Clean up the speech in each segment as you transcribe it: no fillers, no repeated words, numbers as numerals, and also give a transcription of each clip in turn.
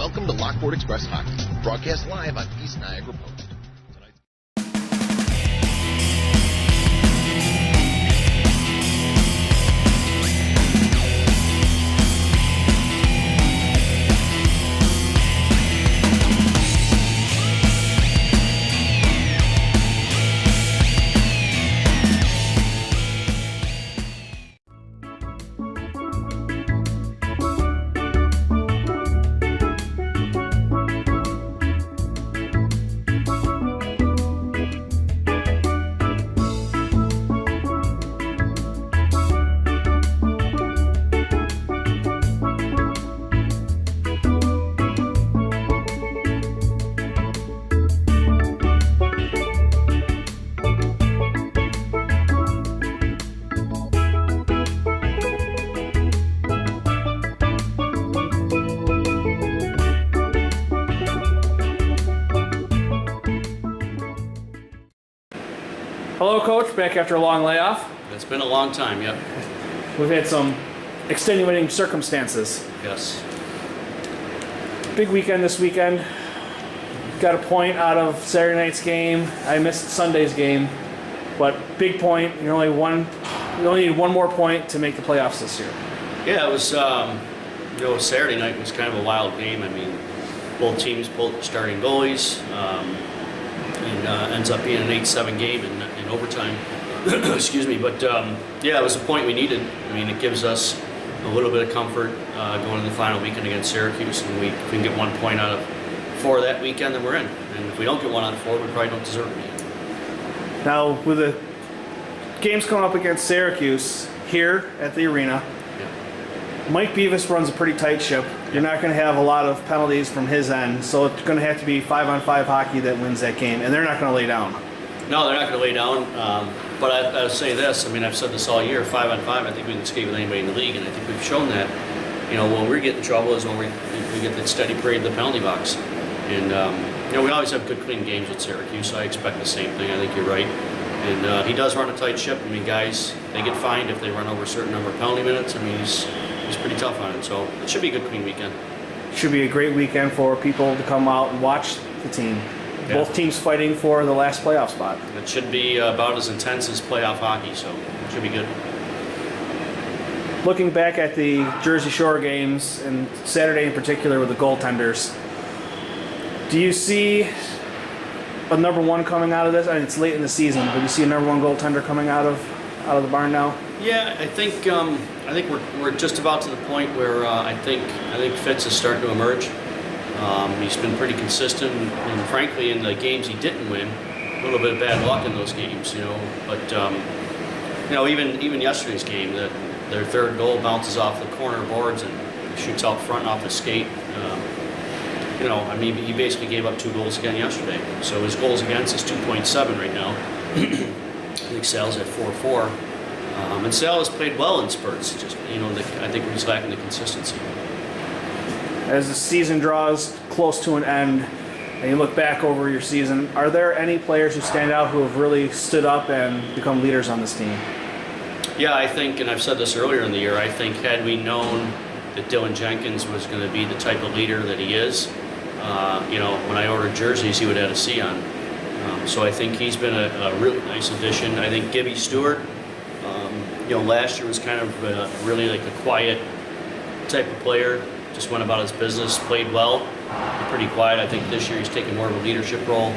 Welcome to Lockport Express Hockey, broadcast live on East Niagara Post. Hello, Coach. Back after a long layoff. It's been a long time, yep. We've had some extenuating circumstances. Yes. Big weekend this weekend. Got a point out of Saturday night's game. I missed Sunday's game, but big point. You only need one more point to make the playoffs this year. Yeah, it was. Saturday night was kind of a wild game. I mean, both teams pulled starting goalies, and ends up being an 8-7 game in overtime. Excuse me, but it was a point we needed. I mean, it gives us a little bit of comfort going into the final weekend against Syracuse, and if we can get 1 point out of 4 that weekend, then we're in. And if we don't get 1 out of 4, we probably don't deserve to be. Now, with the games coming up against Syracuse here at the arena, Mike Beavis runs a pretty tight ship. You're not going to have a lot of penalties from his end, so it's going to have to be 5-on-5 hockey that wins that game, and they're not going to lay down. No, they're not going to lay down. But I'll say this. I mean, I've said this all year. 5-on-5, I think we can skate with anybody in the league, and I think we've shown that. You know, when we get in trouble is when we get that steady parade in the penalty box. And we always have good, clean games with Syracuse, so I expect the same thing. I think you're right. And he does run a tight ship. I mean, guys, they get fined if they run over a certain number of penalty minutes. I mean, he's pretty tough on it. So it should be a good, clean weekend. Should be a great weekend for people to come out and watch the team. Yeah. Both teams fighting for the last playoff spot. It should be about as intense as playoff hockey, so it should be good. Looking back at the Jersey Shore games, and Saturday in particular with the goaltenders, do you see a number one coming out of this? I mean, it's late in the season, but do you see a number one goaltender coming out of the barn now? Yeah, I think we're just about to the point where I think Fitz is starting to emerge. He's been pretty consistent, and frankly, in the games he didn't win, a little bit of bad luck in those games, you know. But even yesterday's game, their third goal bounces off the corner boards and shoots out front off the skate. I mean, he basically gave up 2 goals again yesterday. So his goals against is 2.7 right now. I think Sal's at 4.4. And Sal has played well in spurts. Just I think we're just lacking the consistency. As the season draws close to an end, and you look back over your season, are there any players who stand out who have really stood up and become leaders on this team? Yeah, I think, and I've said this earlier in the year, I think had we known that Dylan Jenkins was going to be the type of leader that he is, when I ordered jerseys, he would have had a C on. So I think he's been a really nice addition. I think Gibby Stewart, last year was kind of really like a quiet type of player. Just went about his business, played well, pretty quiet. I think this year he's taking more of a leadership role.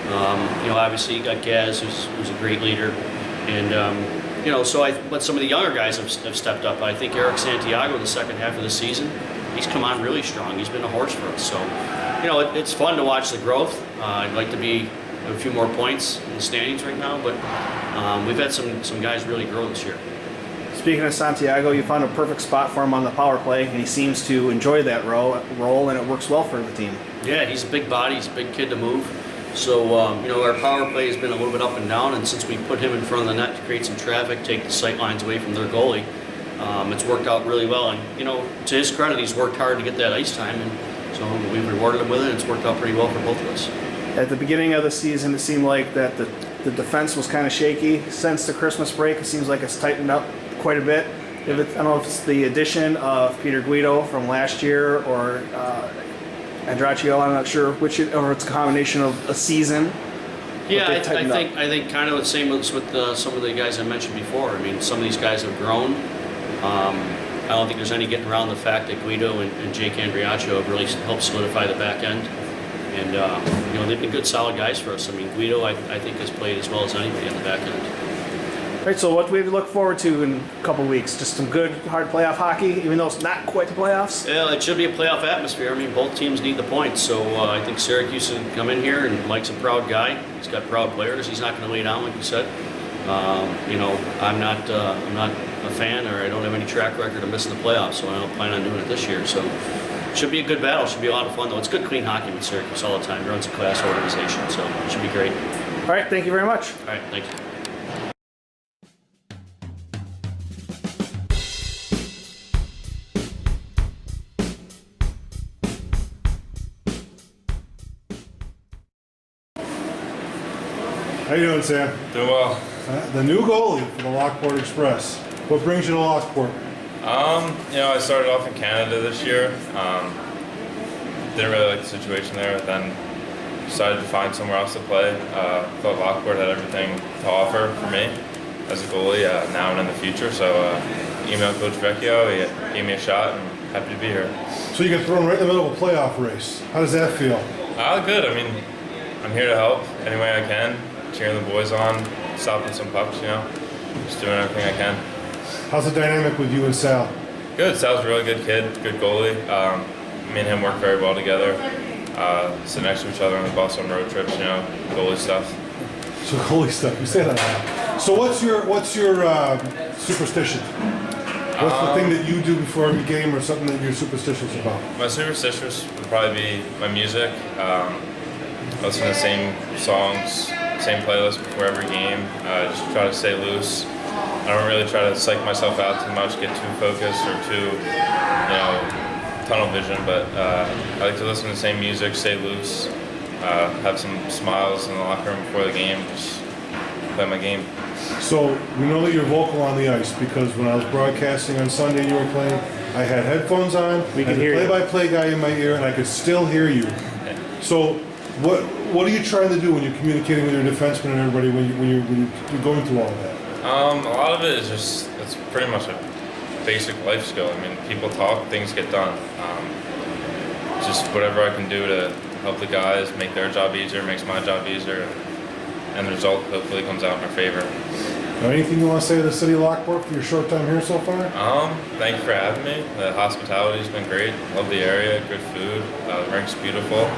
Obviously you got Gaz, who's a great leader, and but some of the younger guys have stepped up. I think Eric Santiago in the second half of the season, he's come on really strong. He's been a horse for us. So, it's fun to watch the growth. I'd like to be a few more points in the standings right now, but we've had some guys really grow this year. Speaking of Santiago, you found a perfect spot for him on the power play, and he seems to enjoy that role, and it works well for the team. Yeah, he's a big body. He's a big kid to move. So, our power play has been a little bit up and down, and since we put him in front of the net to create some traffic, take the sight lines away from their goalie, it's worked out really well. And, to his credit, he's worked hard to get that ice time, and so we've rewarded him with it, and it's worked out pretty well for both of us. At the beginning of the season, it seemed like that the defense was kind of shaky. Since the Christmas break, it seems like it's tightened up quite a bit. I don't know if it's the addition of Peter Guido from last year, or Andraccio, I'm not sure which, or it's a combination of a season. Yeah, I think kind of the same with some of the guys I mentioned before. I mean, some of these guys have grown. I don't think there's any getting around the fact that Guido and Jake Andriaccio have really helped solidify the back end. And, you know, they've been good, solid guys for us. I mean, Guido, I think, has played as well as anybody on the back end. All right, so what do we have to look forward to in a couple weeks? Just some good, hard playoff hockey, even though it's not quite the playoffs? Yeah, it should be a playoff atmosphere. I mean, both teams need the points. So I think Syracuse can come in here, and Mike's a proud guy. He's got proud players. He's not going to lay down, like you said. You know, I'm not a fan, or I don't have any track record of missing the playoffs, so I don't plan on doing it this year. So it should be a good battle. It should be a lot of fun, though. It's good, clean hockey with Syracuse all the time. Runs a class organization, so it should be great. All right, thank you very much. All right, thank you. How you doing, Sam? Doing well. The new goalie for the Lockport Express. What brings you to Lockport? You know, I started off in Canada this year. Didn't really like the situation there. Then decided to find somewhere else to play. Thought Lockport had everything to offer for me as a goalie now and in the future. So emailed Coach Vecchio. He gave me a shot, and happy to be here. So you get thrown right in the middle of a playoff race. How does that feel? Good. I mean, I'm here to help any way I can. Cheering the boys on, stopping some pucks, you know, just doing everything I can. How's the dynamic with you and Sal? Good. Sal's a really good kid, good goalie. Me and him work very well together. Sit next to each other on the bus on road trips, you know, goalie stuff. So goalie stuff, you say that now. So what's your superstition? What's the thing that you do before every game, or something that you're superstitious about? My superstitious would probably be my music. Listen to the same songs, same playlist before every game. Just try to stay loose. I don't really try to psych myself out too much, get too focused or too, you know, tunnel vision. But I like to listen to the same music, stay loose, have some smiles in the locker room before the game, just play my game. So we know that you're vocal on the ice, because when I was broadcasting on Sunday and you were playing, I had headphones on, We could hear you. play-by-play guy in my ear, and I could still hear you. So what are you trying to do when you're communicating with your defensemen and everybody when you're going through all of that? A lot of it is just, it's pretty much a basic life skill. I mean, people talk, things get done. Just whatever I can do to help the guys, make their job easier, makes my job easier, and the result hopefully comes out in our favor. Anything you want to say to the city of Lockport for your short time here so far? Thank you for having me. The hospitality's been great. Love the area, good food. The rink's beautiful.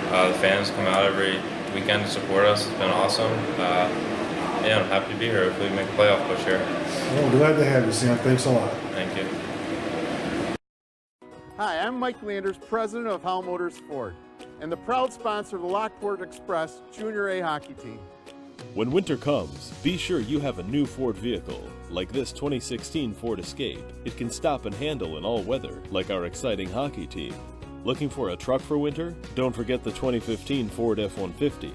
The fans come out every weekend to support us. It's been awesome. Yeah, I'm happy to be here. Hopefully we make a playoff push here. Well, glad to have you, Sam. Thanks a lot. Thank you. Hi, I'm Mike Landers, president of Howell Motors Ford, and the proud sponsor of the Lockport Express Junior A hockey team. When winter comes, be sure you have a new Ford vehicle, like this 2016 Ford Escape. It can stop and handle in all weather, like our exciting hockey team. Looking for a truck for winter? Don't forget the 2015 Ford F-150.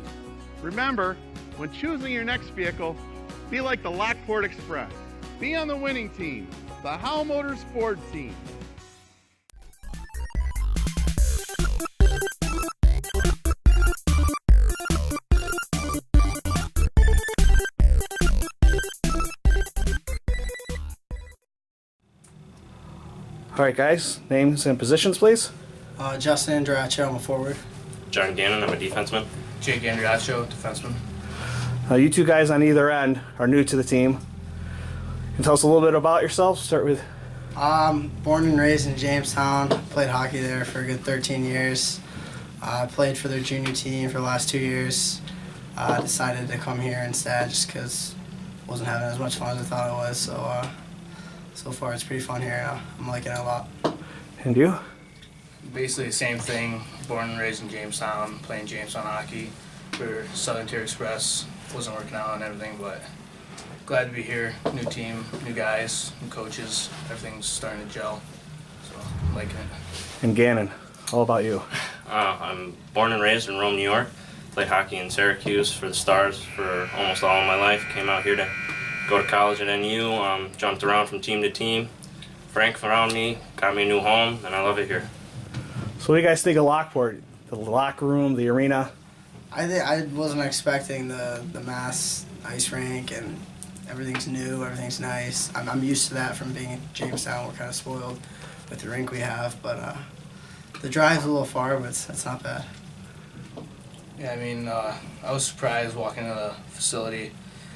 Remember, when choosing your next vehicle, be like the Lockport Express. Be on the winning team, the Howell Motors Ford team. All right, guys, names and positions, please. Justin Andraccio, I'm a forward. John Gannon, I'm a defenseman. Jake Andriaccio, defenseman. You two guys on either end are new to the team. Can you tell us a little bit about yourselves? Start with. Born and raised in Jamestown. Played hockey there for a good 13 years. Played for their junior team for the last 2 years. Decided to come here instead just because I wasn't having as much fun as I thought it was. So far it's pretty fun here. I'm liking it a lot. And you? Basically the same thing. Born and raised in Jamestown, playing Jamestown hockey for Southern Tier Express. Wasn't working out and everything, but glad to be here. New team, new guys, new coaches. Everything's starting to gel, so I'm liking it. And Gannon, all about you. I'm born and raised in Rome, New York. Played hockey in Syracuse for the Stars for almost all of my life. Came out here to go to college at NU. Jumped around from team to team. Frank found me, got me a new home, and I love it here. So what do you guys think of Lockport? The locker room, the arena? I wasn't expecting the mass ice rink, and everything's new, everything's nice. I'm used to that from being in Jamestown. We're kind of spoiled with the rink we have, but the drive's a little far, but it's not bad. Yeah, I mean, I was surprised walking into the facility.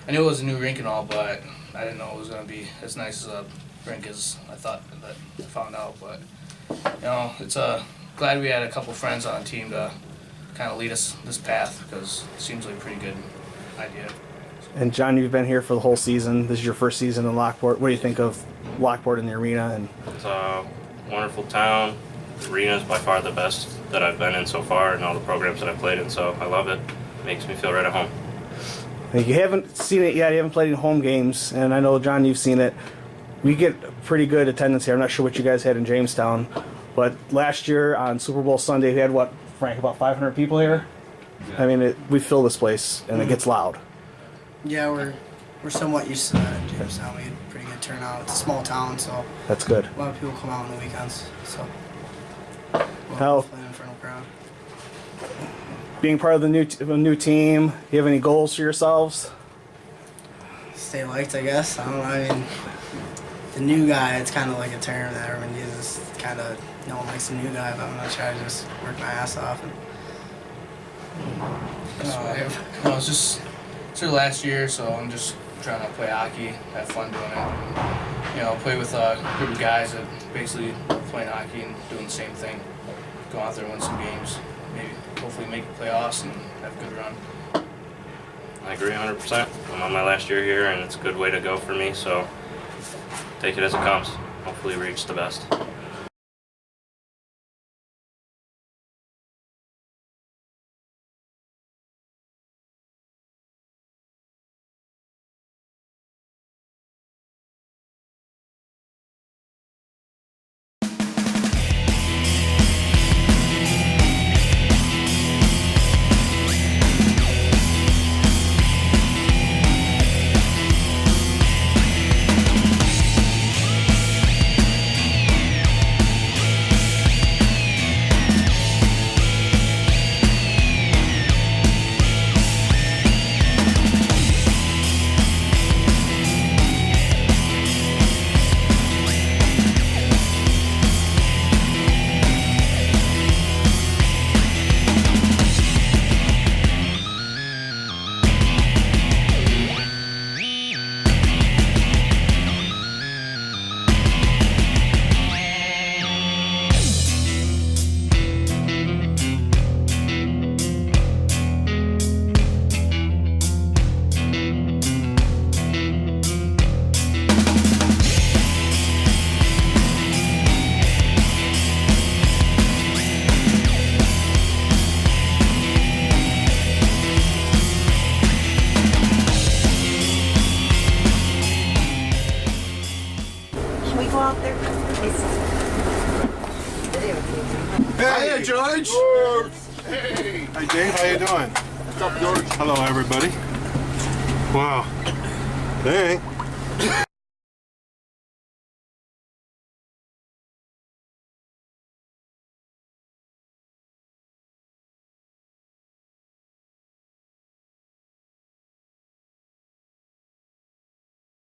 I knew it was a new rink and all, but I didn't know it was going to be as nice as a rink as I thought that I found out. But, you know, it's glad we had a couple friends on the team to kind of lead us this path, because it seems like a pretty good idea. And John, you've been here for the whole season. This is your first season in Lockport. What do you think of Lockport in the arena? And It's a wonderful town. The arena is by far the best that I've been in so far, and all the programs that I've played in, so I love it. It makes me feel right at home. you haven't seen it yet. You haven't played in home games, and I know, John, you've seen it. We get pretty good attendance here. I'm not sure what you guys had in Jamestown, but last year on Super Bowl Sunday, we had, what, Frank, about 500 people here? I mean, we fill this place, and it gets loud. Yeah, we're somewhat used to that in Jamestown. We had pretty good turnout. It's a small town, so That's good. a lot of people come out on the weekends. So How, playing in front of a crowd. being part of the new team, do you have any goals for yourselves? Stay liked, I guess. I don't know. I mean, the new guy, it's kind of like a term that everyone uses. Kind of, no one likes the new guy, but I'm going to try to just work my ass off. And, No, it's just our last year, so I'm just trying to play hockey, have fun doing it, and, you know, play with a group of guys that basically playing hockey and doing the same thing. Go out there, win some games, maybe hopefully make the playoffs and have a good run. I agree 100%. I'm on my last year here, and it's a good way to go for me, so take it as it comes. Hopefully reach the best. Hey, George. Hey. Hi, Dave. How you doing? What's up, George? Hello, everybody. Wow. Hey.